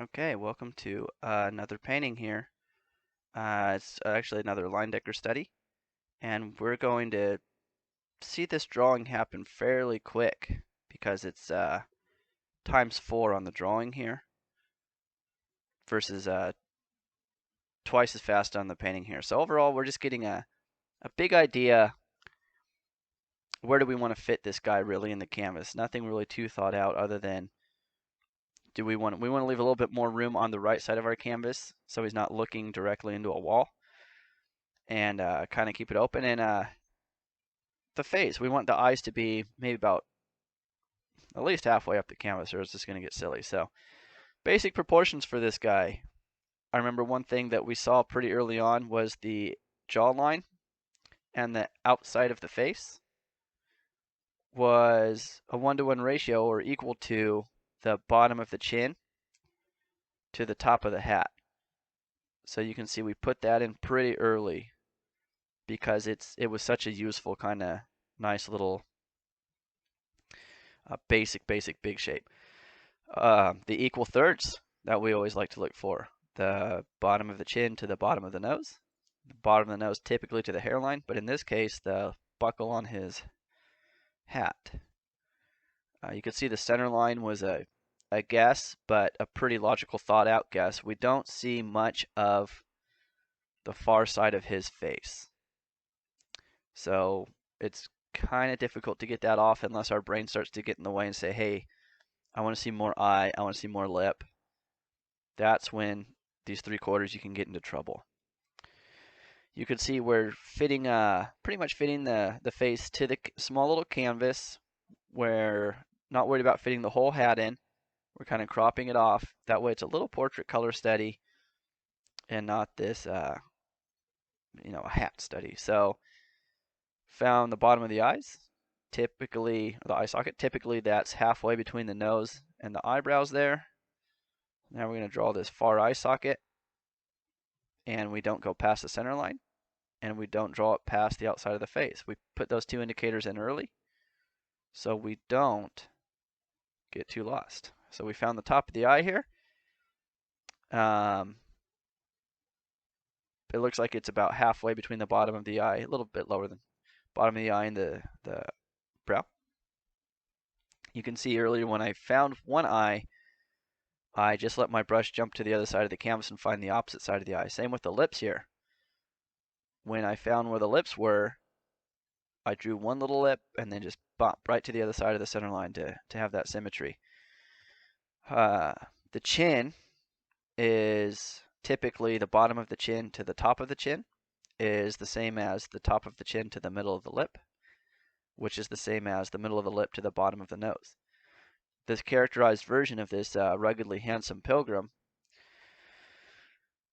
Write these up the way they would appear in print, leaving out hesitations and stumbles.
Okay, welcome to another painting here. It's actually another Leyendecker study, and we're going to see this drawing happen fairly quick because it's ×4 on the drawing here versus twice as fast on the painting here. So overall, we're just getting a big idea. Where do we want to fit this guy really in the canvas? Nothing really too thought out other than we want to leave a little bit more room on the right side of our canvas so he's not looking directly into a wall, and kind of keep it open. And the face, we want the eyes to be maybe about at least halfway up the canvas, or it's just going to get silly. So basic proportions for this guy. I remember one thing that we saw pretty early on was the jawline and the outside of the face was a 1-to-1 ratio, or equal to the bottom of the chin to the top of the hat. So you can see we put that in pretty early because it was such a useful kind of nice little basic big shape. The equal thirds that we always like to look for. The bottom of the chin to the bottom of the nose. The bottom of the nose typically to the hairline, but in this case, the buckle on his hat. You can see the center line was a guess, but a pretty logical thought out guess. We don't see much of the far side of his face. So it's kind of difficult to get that off unless our brain starts to get in the way and say, hey, I want to see more eye, I want to see more lip. That's when these 3/4 you can get into trouble. You can see we're fitting, pretty much fitting the face to the small little canvas. We're not worried about fitting the whole hat in. We're kind of cropping it off. That way it's a little portrait color study and not this, a hat study. So found the bottom of the eyes. Typically, the eye socket, typically that's halfway between the nose and the eyebrows there. Now we're going to draw this far eye socket, and we don't go past the center line, and we don't draw it past the outside of the face. We put those two indicators in early so we don't get too lost. So we found the top of the eye here. It looks like it's about halfway between the bottom of the eye, a little bit lower than bottom of the eye and the brow. You can see earlier when I found one eye, I just let my brush jump to the other side of the canvas and find the opposite side of the eye. Same with the lips here. When I found where the lips were, I drew one little lip and then just bump right to the other side of the center line to have that symmetry. The chin is typically the bottom of the chin to the top of the chin is the same as the top of the chin to the middle of the lip, which is the same as the middle of the lip to the bottom of the nose. This characterized version of this ruggedly handsome pilgrim,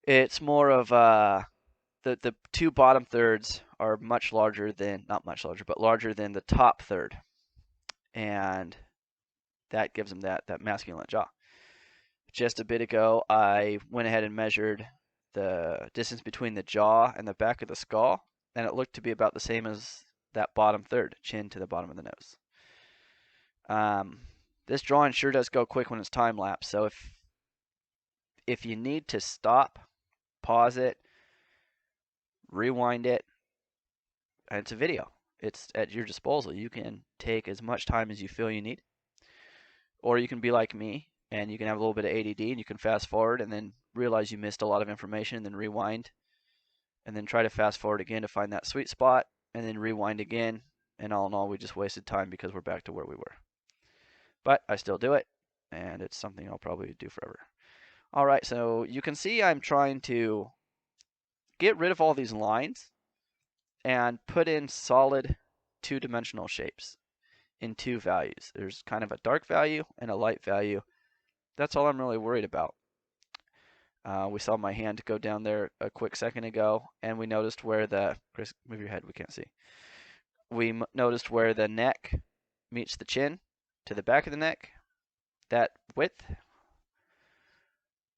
it's more of the two bottom thirds are much larger than, not much larger, but larger than the top third. And that gives him that masculine jaw. Just a bit ago, I went ahead and measured the distance between the jaw and the back of the skull, and it looked to be about the same as that bottom third, chin to the bottom of the nose. This drawing sure does go quick when it's time lapse, so if you need to stop, pause it, rewind it, and it's a video. It's at your disposal. You can take as much time as you feel you need, or you can be like me and you can have a little bit of ADD and you can fast forward and then realize you missed a lot of information and then rewind and then try to fast forward again to find that sweet spot and then rewind again, and all in all we just wasted time because we're back to where we were. But I still do it, and it's something I'll probably do forever. Alright, so you can see I'm trying to get rid of all these lines and put in solid two-dimensional shapes in two values. There's kind of a dark value and a light value. That's all I'm really worried about. We saw my hand go down there a quick second ago, and we noticed where the, Chris, move your head, we can't see. We noticed where the neck meets the chin to the back of the neck. That width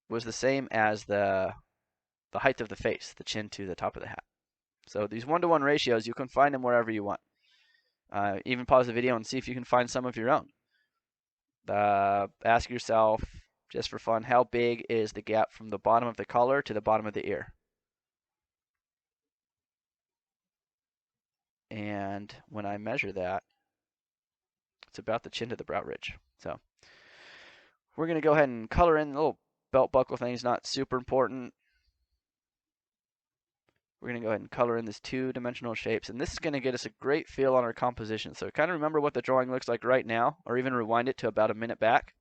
was the same as the height of the face, the chin to the top of the hat. So these 1-to-1 ratios, you can find them wherever you want. Even pause the video and see if you can find some of your own. Ask yourself, just for fun, how big is the gap from the bottom of the collar to the bottom of the ear? And when I measure that, it's about the chin to the brow ridge. So we're going to go ahead and color in the little belt buckle things, not super important. We're going to go ahead and color in these two-dimensional shapes, and this is going to get us a great feel on our composition. So kind of remember what the drawing looks like right now, or even rewind it to about a minute back.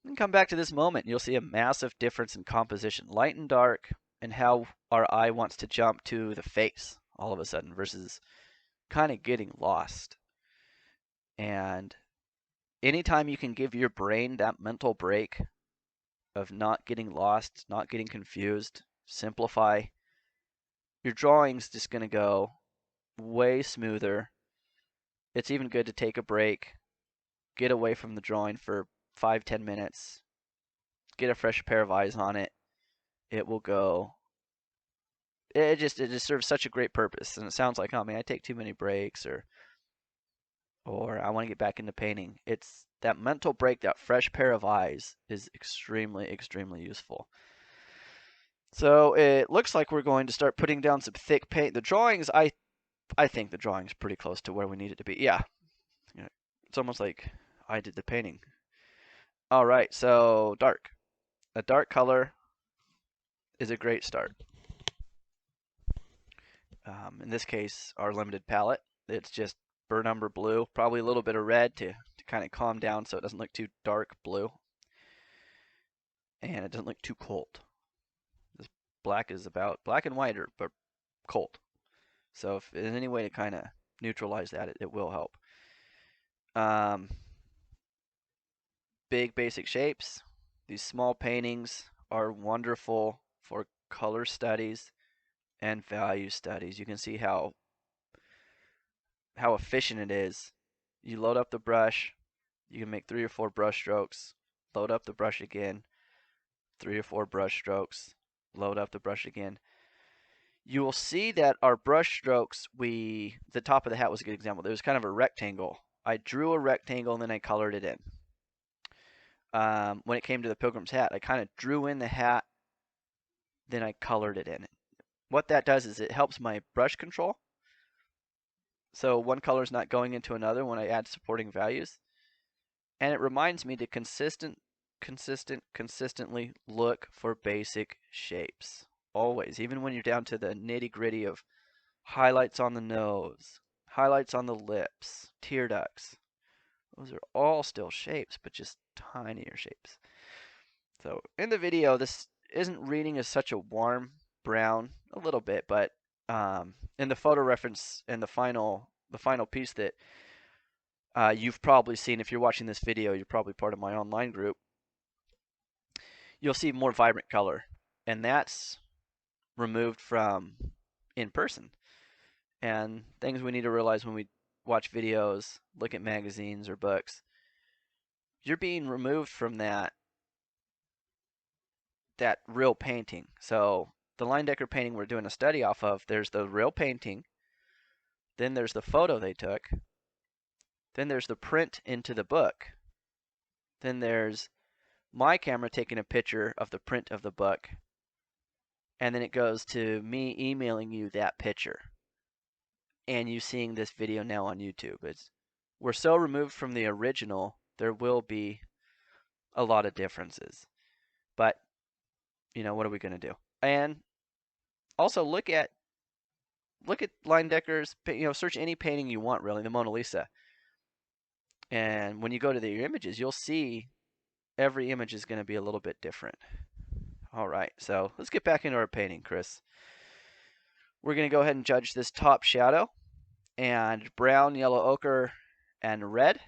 And come back to this moment, and you'll see a massive difference in composition, light and dark, and how our eye wants to jump to the face all of a sudden versus kind of getting lost. And anytime you can give your brain that mental break of not getting lost, not getting confused, simplify, your drawing's just going to go way smoother. It's even good to take a break, get away from the drawing for 5-10 minutes, get a fresh pair of eyes on it. It will go. It just serves such a great purpose. And it sounds like, oh man, I take too many breaks, or I want to get back into painting. It's that mental break, that fresh pair of eyes is extremely, extremely useful. So it looks like we're going to start putting down some thick paint. The drawings, I think the drawing's pretty close to where we need it to be. Yeah, it's almost like I did the painting. All right, so dark. A dark color is a great start. In this case, our limited palette, it's just burnt umber blue, probably a little bit of red to kind of calm down so it doesn't look too dark blue. And it doesn't look too cold. This black is about, black and white are but cold. So if there's any way to kind of neutralize that, it will help. Big basic shapes. These small paintings are wonderful for color studies and value studies. You can see how efficient it is. You load up the brush, you can make 3 or 4 brush strokes, load up the brush again, 3 or 4 brush strokes, load up the brush again. You will see that our brush strokes, the top of the hat was a good example. There was kind of a rectangle. I drew a rectangle and then I colored it in. When it came to the pilgrim's hat, I kind of drew in the hat, then I colored it in. What that does is it helps my brush control. So one color is not going into another when I add supporting values. And it reminds me to consistently look for basic shapes. Always, even when you're down to the nitty-gritty of highlights on the nose, highlights on the lips, tear ducts. Those are all still shapes, but just tinier shapes. So in the video, this isn't reading as such a warm brown, a little bit, but in the photo reference and the final piece that you've probably seen, if you're watching this video, you're probably part of my online group, you'll see more vibrant color, and that's removed from in person. And things we need to realize when we watch videos, look at magazines or books, you're being removed from that real painting. So the Leyendecker painting we're doing a study off of, there's the real painting, then there's the photo they took, then there's the print into the book, then there's my camera taking a picture of the print of the book, and then it goes to me emailing you that picture and you seeing this video now on YouTube. We're so removed from the original, there will be a lot of differences. But, what are we going to do? And also look at Leyendecker's, search any painting you want, really, the Mona Lisa. And when you go to your images, you'll see every image is going to be a little bit different. All right, so let's get back into our painting, Chris. We're going to go ahead and judge this top shadow, and brown, yellow, ochre, and red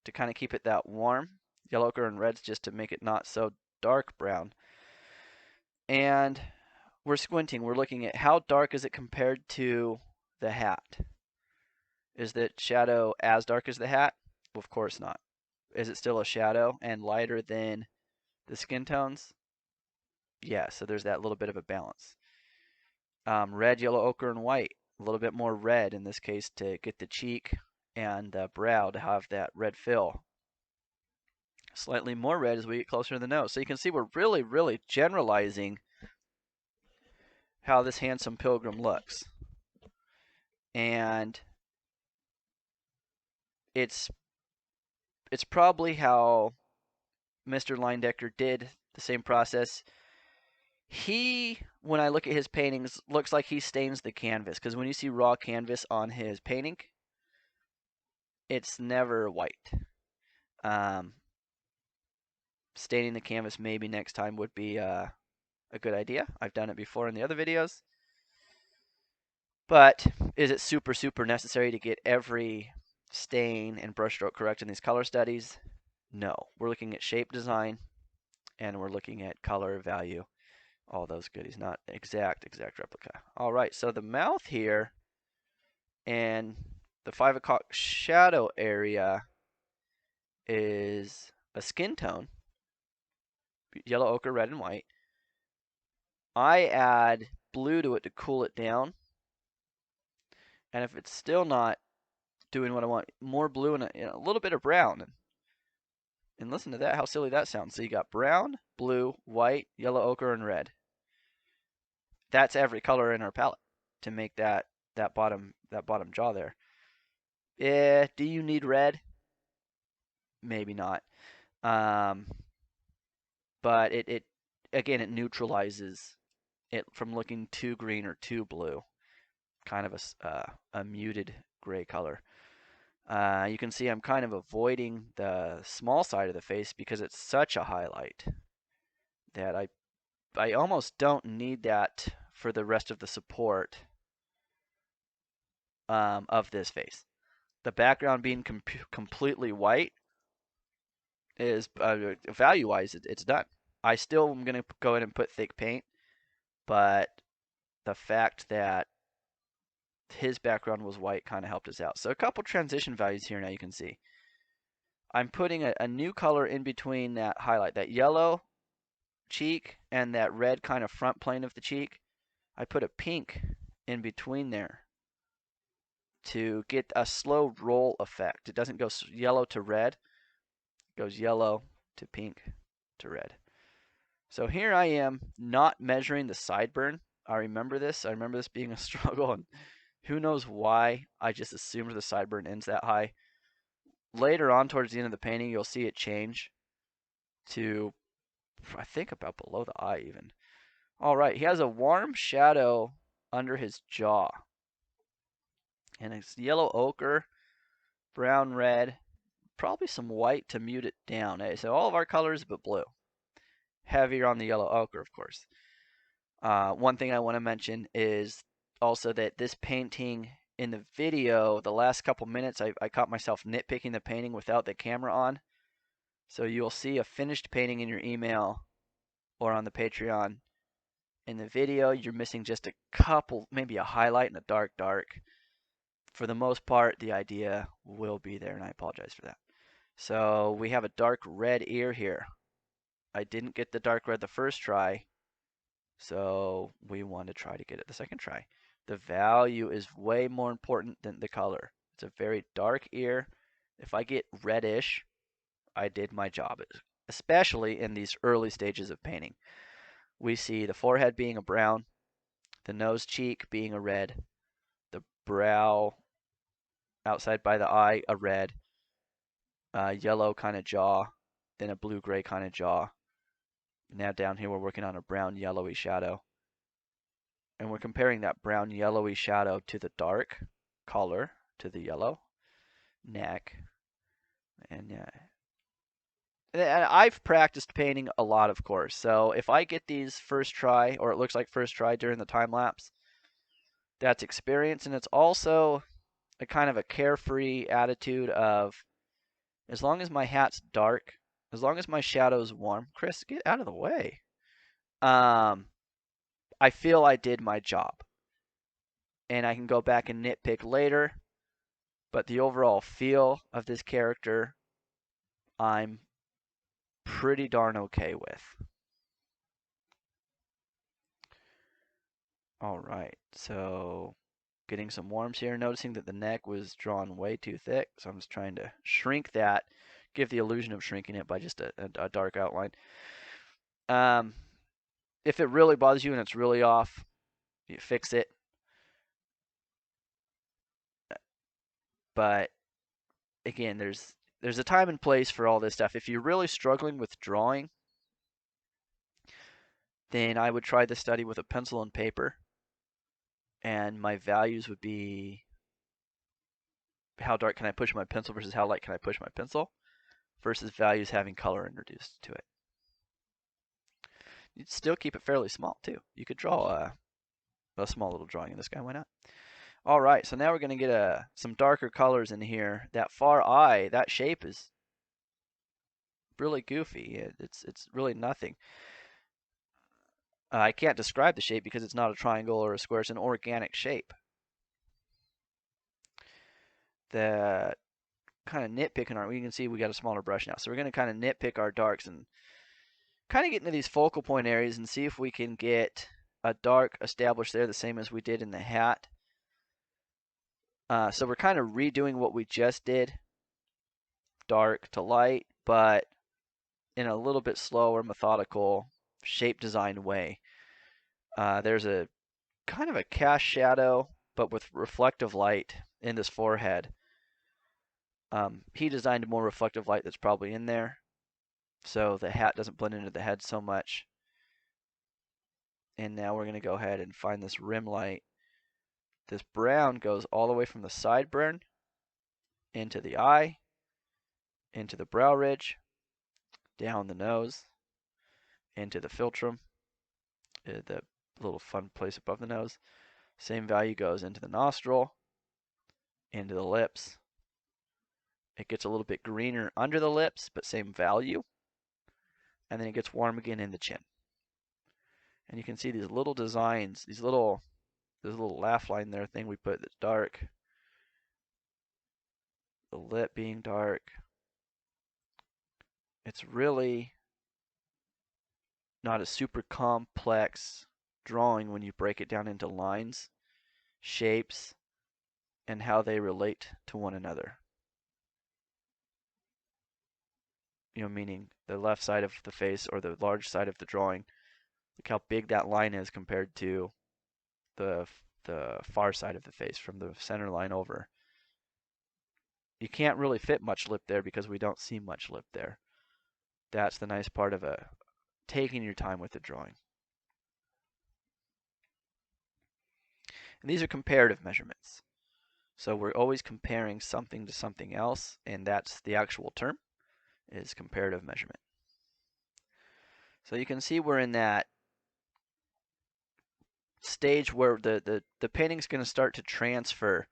to kind of keep it that warm. Yellow, ochre, and red's just to make it not so dark brown. And we're squinting. We're looking at how dark is it compared to the hat. Is the shadow as dark as the hat? Well, of course not. Is it still a shadow and lighter than the skin tones? Yeah, so there's that little bit of a balance. Red, yellow, ochre, and white. A little bit more red in this case to get the cheek and the brow to have that red fill. Slightly more red as we get closer to the nose. So you can see we're really, really generalizing how this handsome pilgrim looks. And it's probably how Mr. Leyendecker did the same process. He, when I look at his paintings, looks like he stains the canvas, because when you see raw canvas on his painting, it's never white. Staining the canvas maybe next time would be a good idea. I've done it before in the other videos. But is it super, super necessary to get every stain and brushstroke correct in these color studies? No. We're looking at shape design, and we're looking at color value, all those goodies, not exact replica. All right, so the mouth here and the 5 o'clock shadow area is a skin tone, yellow, ochre, red, and white. I add blue to it to cool it down. And if it's still not doing what I want, more blue and a little bit of brown. And listen to that, how silly that sounds. So you got brown, blue, white, yellow, ochre, and red. That's every color in our palette to make that bottom jaw there. Do you need red? Maybe not. But it again, it neutralizes it from looking too green or too blue. Kind of a muted gray color. You can see I'm kind of avoiding the small side of the face because it's such a highlight that I almost don't need that for the rest of the support of this face. The background being completely white is value-wise, it's done. I still am going to go ahead and put thick paint, but the fact that his background was white kind of helped us out. So a couple transition values here now you can see. I'm putting a new color in between that highlight, that yellow cheek and that red kind of front plane of the cheek. I put a pink in between there to get a slow roll effect. It doesn't go yellow to red, it goes yellow to pink to red. So here I am not measuring the sideburn. I remember this being a struggle, and who knows why I just assumed the sideburn ends that high. Later on towards the end of the painting, you'll see it change to, I think, about below the eye even. All right, he has a warm shadow under his jaw. And it's yellow ochre, brown red, probably some white to mute it down. So all of our colors but blue. Heavier on the yellow ochre, of course. One thing I want to mention is also that this painting in the video, the last couple minutes, I caught myself nitpicking the painting without the camera on. So you'll see a finished painting in your email or on the Patreon. In the video, you're missing just a couple, maybe a highlight and a dark. For the most part, the idea will be there, and I apologize for that. So we have a dark red ear here. I didn't get the dark red the first try, so we want to try to get it the second try. The value is way more important than the color. It's a very dark ear. If I get reddish, I did my job, especially in these early stages of painting. We see the forehead being a brown, the nose cheek being a red, the brow outside by the eye a red, yellow kind of jaw, then a blue-gray kind of jaw. Now down here we're working on a brown yellowy shadow. And we're comparing that brown yellowy shadow to the dark color, to the yellow neck. And I've practiced painting a lot, of course. So if I get these first try, or it looks like first try during the time lapse, that's experience. And it's also a kind of a carefree attitude of, as long as my hat's dark, as long as my shadow's warm, Chris, get out of the way. I feel I did my job. And I can go back and nitpick later, but the overall feel of this character, I'm pretty darn okay with. All right, so getting some warms here, noticing that the neck was drawn way too thick, so I'm just trying to shrink that, give the illusion of shrinking it by just a dark outline. Um, if it really bothers you and it's really off, you fix it. But again, there's a time and place for all this stuff. If you're really struggling with drawing, then I would try the study with a pencil and paper, and my values would be how dark can I push my pencil versus how light can I push my pencil, versus values having color introduced to it. You'd still keep it fairly small too. You could draw a small little drawing of this guy. Why not? All right, so now we're going to get some darker colors in here. That far eye, that shape is really goofy. It's really nothing. I can't describe the shape because it's not a triangle or a square. It's an organic shape. The kind of nitpicking our, you can see we got a smaller brush now. So we're going to kind of nitpick our darks and kind of get into these focal point areas and see if we can get a dark established there the same as we did in the hat. So we're kind of redoing what we just did, dark to light, but in a little bit slower, methodical, shape designed way. There's a kind of a cast shadow, but with reflective light in this forehead. He designed a more reflective light that's probably in there, so the hat doesn't blend into the head so much. And now we're going to go ahead and find this rim light. This brown goes all the way from the sideburn into the eye, into the brow ridge, down the nose, into the philtrum, the little fun place above the nose. Same value goes into the nostril, into the lips. It gets a little bit greener under the lips, but same value. And then it gets warm again in the chin. And you can see these little designs, this little laugh line there thing we put that's dark. The lip being dark. It's really not a super complex drawing when you break it down into lines, shapes, and how they relate to one another. You know, meaning the left side of the face or the large side of the drawing. Look how big that line is compared to the far side of the face from the center line over. You can't really fit much lip there because we don't see much lip there. That's the nice part of taking your time with the drawing. And these are comparative measurements. So we're always comparing something to something else, and that's the actual term, is comparative measurement. So you can see we're in that stage where the painting's going to start to transfer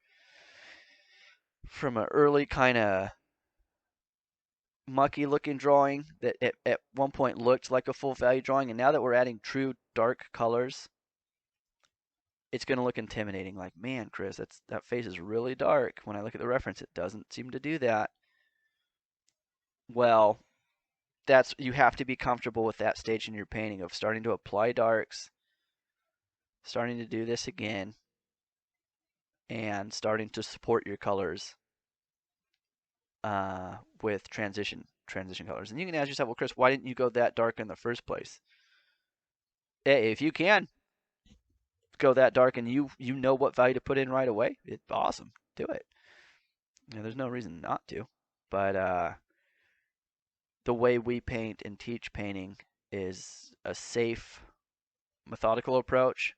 from an early kind of mucky looking drawing that at one point looked like a full value drawing, and now that we're adding true dark colors, it's going to look intimidating. Like, man, Chris, that face is really dark. When I look at the reference, it doesn't seem to do that. Well, you have to be comfortable with that stage in your painting of starting to apply darks, starting to do this again, and starting to support your colors with transition colors. And you can ask yourself, well, Chris, why didn't you go that dark in the first place? Hey, if you can go that dark and you know what value to put in right away, it's awesome. Do it. You know, there's no reason not to. But the way we paint and teach painting is a safe, methodical approach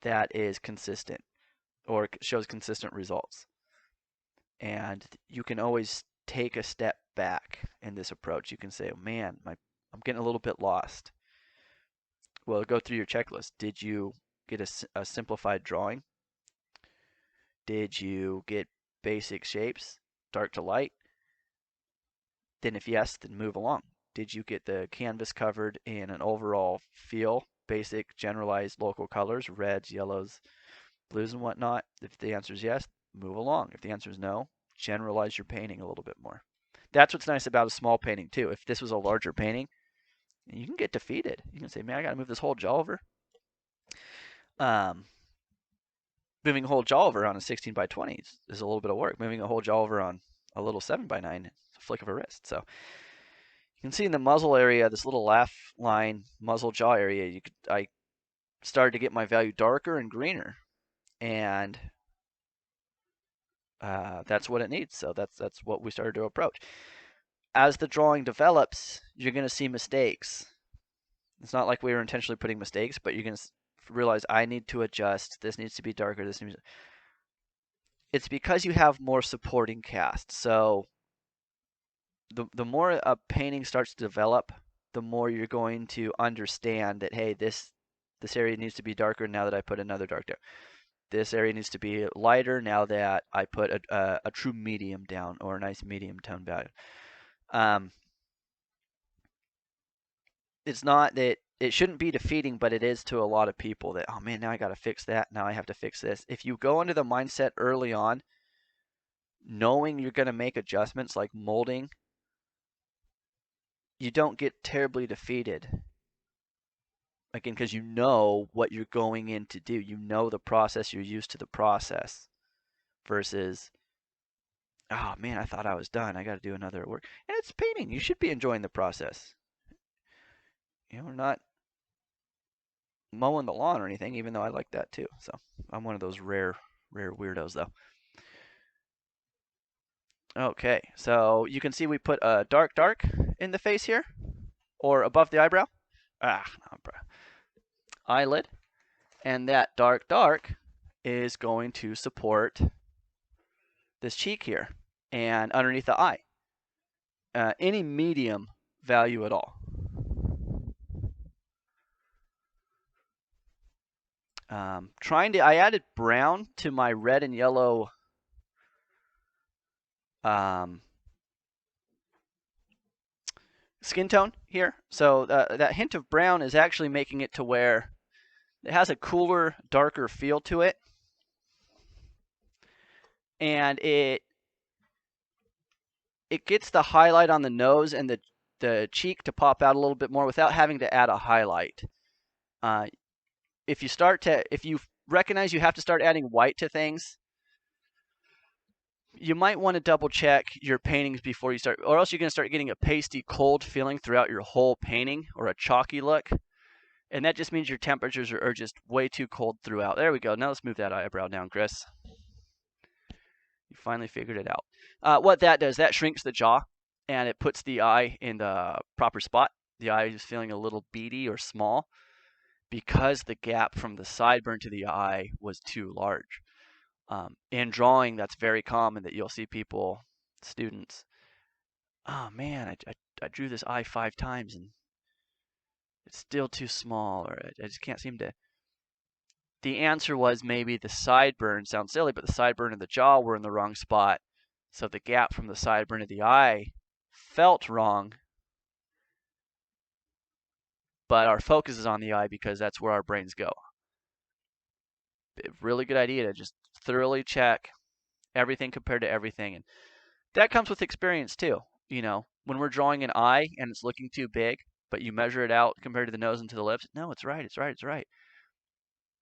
that is consistent or shows consistent results. And you can always take a step back in this approach. You can say, oh, man, I'm getting a little bit lost. Well, go through your checklist. Did you get a simplified drawing? Did you get basic shapes, dark to light? Then if yes, then move along. Did you get the canvas covered in an overall feel, basic generalized local colors, reds, yellows, blues, and whatnot? If the answer is yes, move along. If the answer is no, generalize your painting a little bit more. That's what's nice about a small painting too. If this was a larger painting, you can get defeated. You can say, man, I got to move this whole jaw over. Moving a whole jaw over on a 16 by 20 is a little bit of work. Moving a whole jaw over on a little 7 by 9 is flick of a wrist. So you can see in the muzzle area, this little laugh line, muzzle jaw area, I started to get my value darker and greener, and that's what it needs. So that's what we started to approach. As the drawing develops, you're going to see mistakes. It's not like we were intentionally putting mistakes, but you're going to realize I need to adjust. This needs to be darker. This needs. It's because you have more supporting cast. So the more a painting starts to develop, the more you're going to understand that, hey, this area needs to be darker now that I put another dark down. This area needs to be lighter now that I put a true medium down, or a nice medium tone value. It's not that it shouldn't be defeating, but it is to a lot of people that, oh man, now I got to fix that. Now I have to fix this. If you go into the mindset early on, knowing you're going to make adjustments like molding, you don't get terribly defeated. Again, because you know what you're going in to do. You know the process, you're used to the process. Versus, oh man, I thought I was done. I got to do another work. And it's painting. You should be enjoying the process. You know, we're not mowing the lawn or anything, even though I like that too. So I'm one of those rare weirdos though. Okay, so you can see we put a dark in the face here, or above the eyebrow. Eyelid. And that dark is going to support this cheek here and underneath the eye. Any medium value at all. I added brown to my red and yellow skin tone here. So that hint of brown is actually making it to where it has a cooler, darker feel to it. And it gets the highlight on the nose and the cheek to pop out a little bit more without having to add a highlight. If you recognize you have to start adding white to things, you might want to double check your paintings before you start, or else you're going to start getting a pasty, cold feeling throughout your whole painting, or a chalky look. And that just means your temperatures are just way too cold throughout. There we go. Now let's move that eyebrow down, Chris. You finally figured it out. What that does, that shrinks the jaw, and it puts the eye in the proper spot. The eye is feeling a little beady or small because the gap from the sideburn to the eye was too large. In drawing, that's very common that you'll see people, students, oh man, I drew this eye 5 times and it's still too small, or I just can't seem to. The answer was maybe the sideburn, sounds silly, but the sideburn and the jaw were in the wrong spot. So the gap from the sideburn to the eye felt wrong, but our focus is on the eye because that's where our brains go. Really good idea to just thoroughly check everything compared to everything. And that comes with experience too. You know, when we're drawing an eye and it's looking too big, but you measure it out compared to the nose and to the lips, no, it's right, it's right, it's right.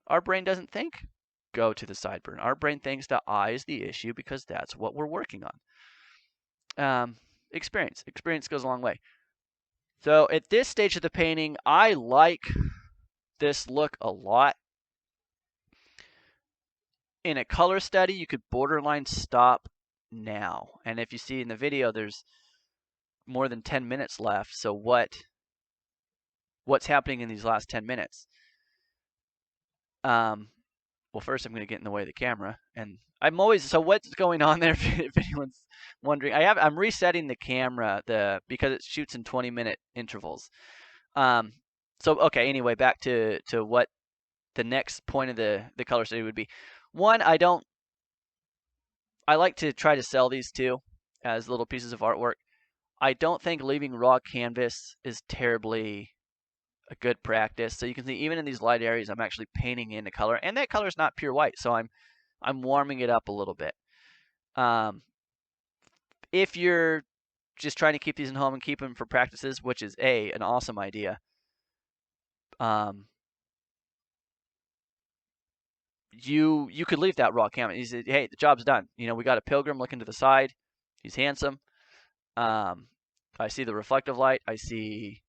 Our brain doesn't think go to the sideburn. Our brain thinks the eye is the issue because that's what we're working on. Experience goes a long way. So at this stage of the painting, I like this look a lot. In a color study, you could borderline stop now. And if you see in the video, there's more than 10 minutes left. So what's happening in these last 10 minutes? Well, first I'm going to get in the way of the camera, and so what's going on there? If anyone's wondering, I'm resetting the camera because it shoots in 20-minute intervals. So okay, anyway, back to what the next point of the color study would be. One, I like to try to sell these too as little pieces of artwork. I don't think leaving raw canvas is terribly a good practice. So you can see even in these light areas, I'm actually painting in the color, and that color is not pure white, so I'm warming it up a little bit. If you're just trying to keep these in home and keep them for practices, which is an awesome idea, you could leave that raw canvas. You say, hey, the job's done. You know, we got a pilgrim looking to the side. He's handsome. I see the reflective light. I see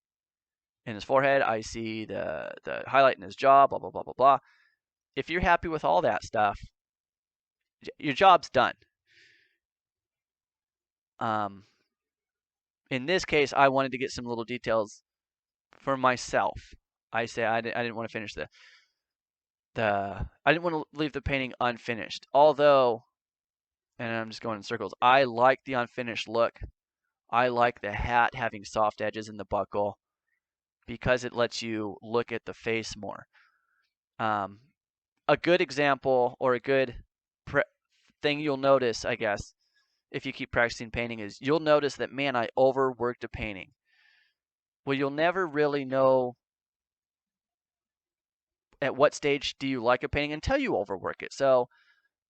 in his forehead. I see the highlight in his jaw. Blah blah blah blah blah. If you're happy with all that stuff, your job's done. Um, in this case, I wanted to get some little details for myself. I didn't want to finish I didn't want to leave the painting unfinished. Although, and I'm just going in circles, I like the unfinished look. I like the hat having soft edges in the buckle because it lets you look at the face more. Um, a good example or a good thing you'll notice, I guess, if you keep practicing painting is you'll notice that, man, I overworked a painting. Well, you'll never really know at what stage do you like a painting until you overwork it. So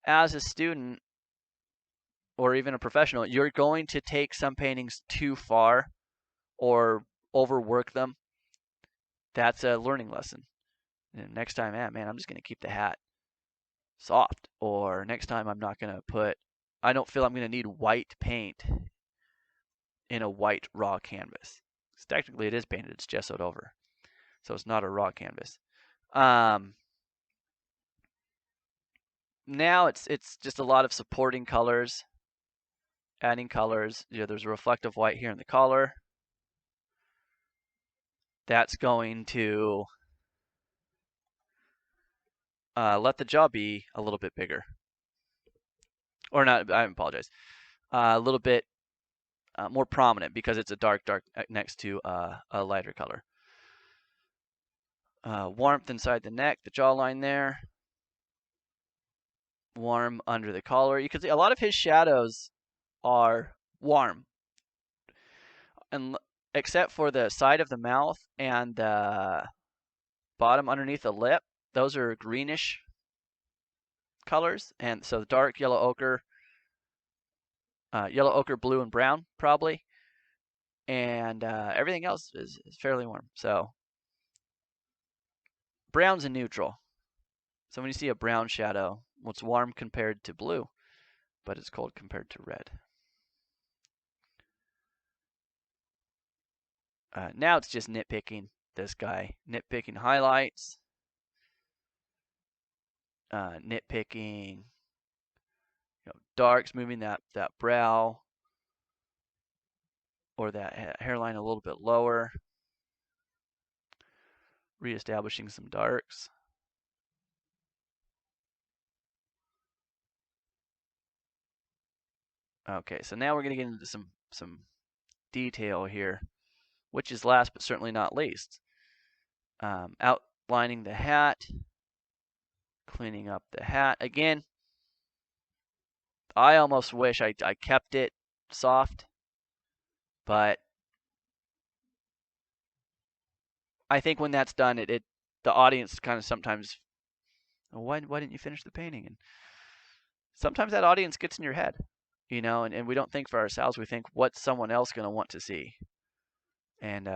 as a student or even a professional, you're going to take some paintings too far or overwork them. That's a learning lesson. And next time, man, I'm just going to keep the hat soft. Or next time, I'm not going to I don't feel I'm going to need white paint in a white raw canvas. Because technically it is painted, it's gessoed over. So it's not a raw canvas. Now it's just a lot of supporting colors, adding colors. There's a reflective white here in the collar. That's going to let the jaw be a little bit bigger. Or not, I apologize. A little bit more prominent because it's a dark next to a lighter color. Warmth inside the neck, the jawline there. Warm under the collar. You can see a lot of his shadows are warm. And except for the side of the mouth and the bottom underneath the lip, those are greenish colors. And so dark yellow ochre, blue, and brown probably. And everything else is fairly warm. So brown's a neutral. So when you see a brown shadow, well, it's warm compared to blue, but it's cold compared to red. Now it's just nitpicking this guy. Nitpicking highlights. Nitpicking darks, moving that brow or that hairline a little bit lower. Reestablishing some darks. Okay, so now we're going to get into some detail here, which is last but certainly not least. Outlining the hat, cleaning up the hat. Again, I almost wish I kept it soft, but I think when that's done, the audience kind of sometimes, why didn't you finish the painting? And sometimes that audience gets in your head, and we don't think for ourselves. We think, what's someone else going to want to see? And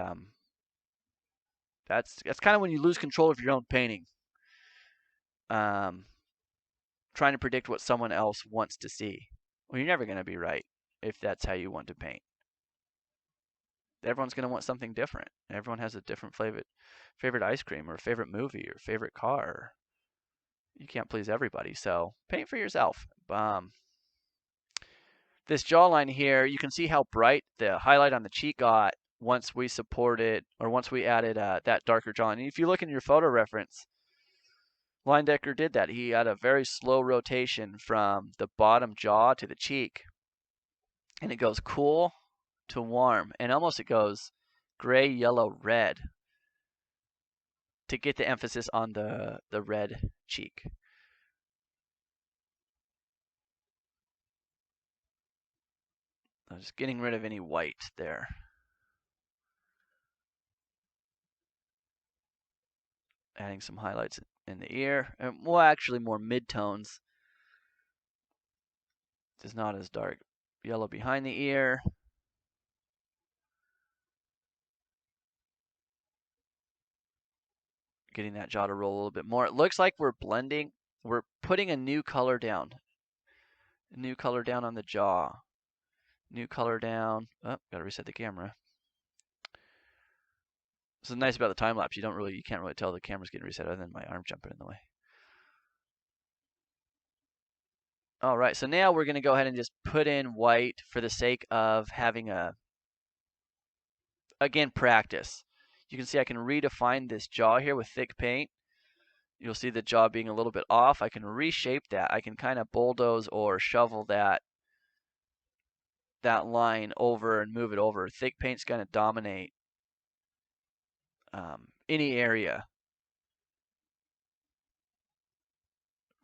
that's kind of when you lose control of your own painting. Trying to predict what someone else wants to see. Well, you're never going to be right if that's how you want to paint. Everyone's going to want something different. Everyone has a different favorite ice cream or favorite movie or favorite car. You can't please everybody, so paint for yourself. This jawline here, you can see how bright the highlight on the cheek got once we added that darker jawline. And if you look in your photo reference, Leyendecker did that. He had a very slow rotation from the bottom jaw to the cheek. And it goes cool to warm. And almost it goes gray, yellow, red to get the emphasis on the red cheek. I'm just getting rid of any white there. Adding some highlights in the ear. And, well, actually more mid-tones. It's not as dark. Yellow behind the ear. Getting that jaw to roll a little bit more. It looks like we're blending. We're putting a new color down. A new color down on the jaw. New color down. Oh, gotta reset the camera. This is nice about the time lapse. You can't really tell the camera's getting reset other than my arm jumping in the way. All right, so now we're gonna go ahead and just put in white for the sake of having again, practice. You can see I can redefine this jaw here with thick paint. You'll see the jaw being a little bit off. I can reshape that. I can kind of bulldoze or shovel that line over and move it over. Thick paint's going to dominate any area.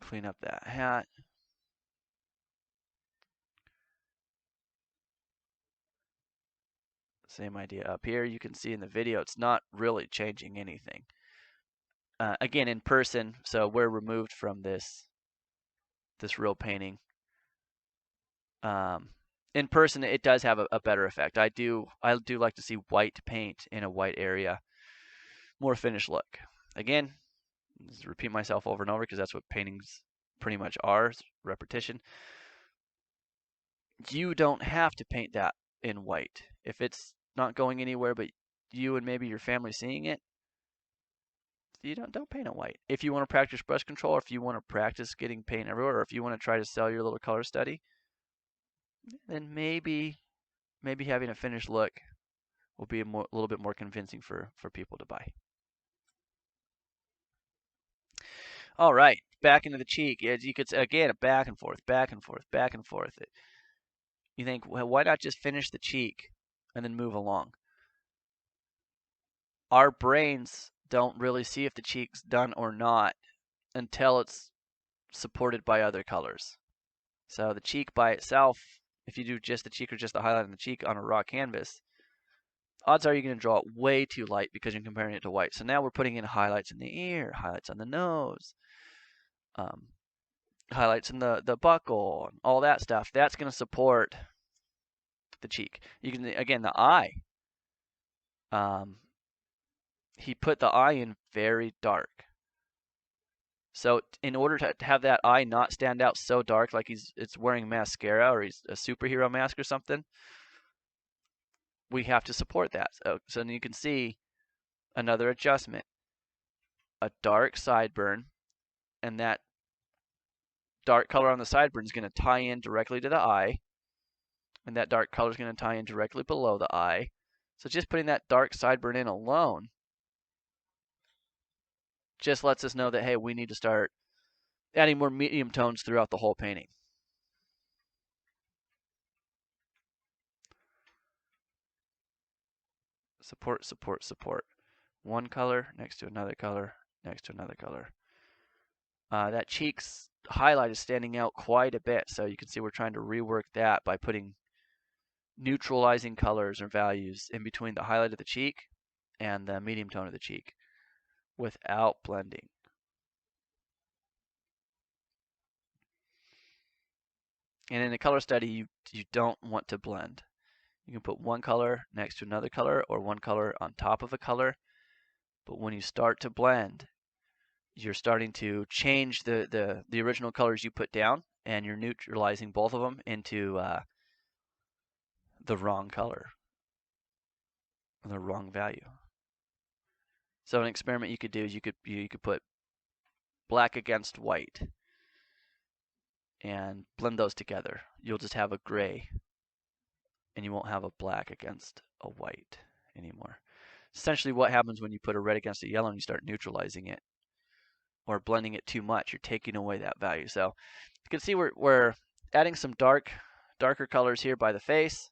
Clean up that hat. Same idea up here. You can see in the video it's not really changing anything. Again, in person, so we're removed from this real painting. In person, it does have a better effect. I do like to see white paint in a white area. More finished look. Again, just repeat myself over and over because that's what paintings pretty much are, repetition. You don't have to paint that in white. If it's not going anywhere but you and maybe your family seeing it, you don't paint it white. If you want to practice brush control, or if you want to practice getting paint everywhere, or if you want to try to sell your little color study, then maybe having a finished look will be a little bit more convincing for people to buy. All right, back into the cheek. As you could, again, back and forth, back and forth, back and forth. You think, well, why not just finish the cheek and then move along? Our brains don't really see if the cheek's done or not until it's supported by other colors. So the cheek by itself, if you do just the cheek or just the highlight on the cheek on a raw canvas, odds are you're going to draw it way too light because you're comparing it to white. So now we're putting in highlights in the ear, highlights on the nose, highlights in the buckle, and all that stuff. That's going to support the cheek. You can, again, the eye. He put the eye in very dark. So in order to have that eye not stand out so dark, like it's wearing mascara or he's a superhero mask or something, we have to support that. So you can see another adjustment. A dark sideburn, and that dark color on the sideburn is going to tie in directly to the eye, and that dark color is going to tie in directly below the eye. So just putting that dark sideburn in alone just lets us know that, hey, we need to start adding more medium tones throughout the whole painting. Support, support, support. One color next to another color, next to another color. That cheek's highlight is standing out quite a bit, so you can see we're trying to rework that by putting neutralizing colors or values in between the highlight of the cheek and the medium tone of the cheek without blending. And in a color study, you don't want to blend. You can put one color next to another color or one color on top of a color, but when you start to blend, you're starting to change the original colors you put down, and you're neutralizing both of them into the wrong color, the wrong value. So an experiment you could do is you could put black against white and blend those together. You'll just have a gray, and you won't have a black against a white anymore. Essentially what happens when you put a red against a yellow and you start neutralizing it or blending it too much, you're taking away that value. So you can see we're adding some darker colors here by the face,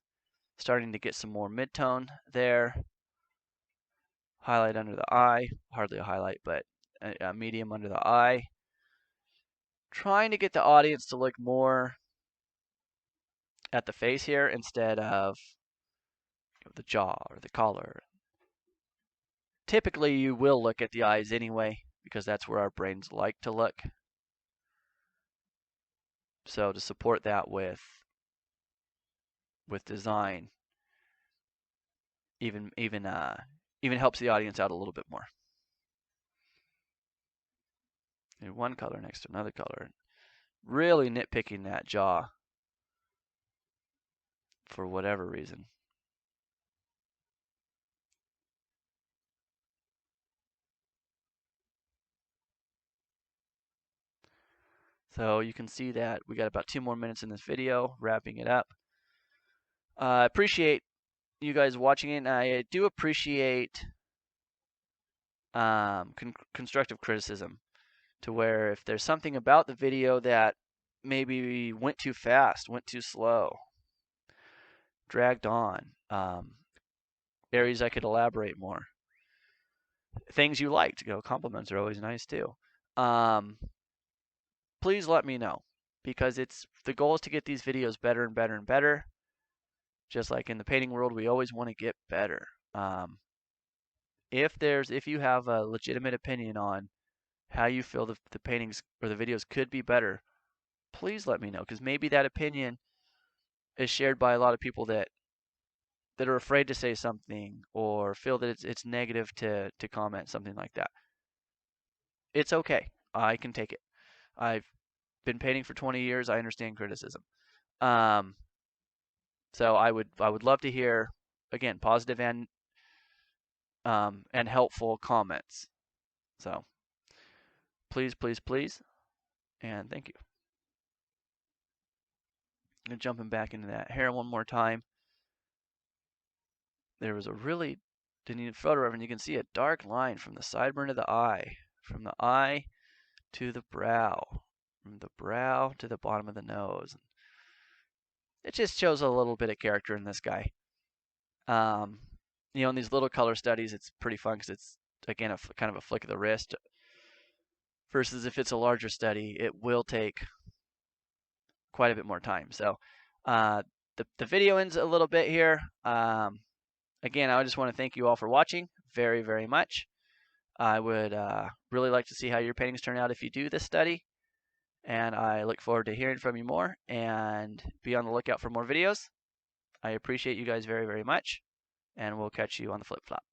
starting to get some more mid-tone there. Highlight under the eye, hardly a highlight, but a medium under the eye. Trying to get the audience to look more at the face here instead of the jaw or the collar. Typically you will look at the eyes anyway because that's where our brains like to look. So to support that with design even helps the audience out a little bit more. And one color next to another color. Really nitpicking that jaw. for whatever reason. So you can see that we got about 2 more minutes in this video, wrapping it up. I appreciate you guys watching it, and I do appreciate constructive criticism, to where if there's something about the video that maybe went too fast, went too slow, dragged on, areas I could elaborate more, things you liked, compliments are always nice too. Please let me know, because the goal is to get these videos better and better and better. Just like in the painting world, we always want to get better. If you have a legitimate opinion on how you feel the paintings or the videos could be better, please let me know, because maybe that opinion is shared by a lot of people that are afraid to say something, or feel that it's negative to comment something like that. It's okay. I can take it. I've been painting for 20 years. I understand criticism. So I would love to hear, again, positive and helpful comments. So please, please, please, and thank you. And jumping back into that hair one more time. There was a really neat photo of, and you can see a dark line from the sideburn to the eye, from the eye to the brow, from the brow to the bottom of the nose. It just shows a little bit of character in this guy. In these little color studies, it's pretty fun because it's, again, kind of a flick of the wrist. Versus if it's a larger study, it will take quite a bit more time. So the video ends a little bit here. Again, I just want to thank you all for watching very, very much. I would really like to see how your paintings turn out if you do this study. And I look forward to hearing from you more, and be on the lookout for more videos. I appreciate you guys very, very much, and we'll catch you on the flip flop.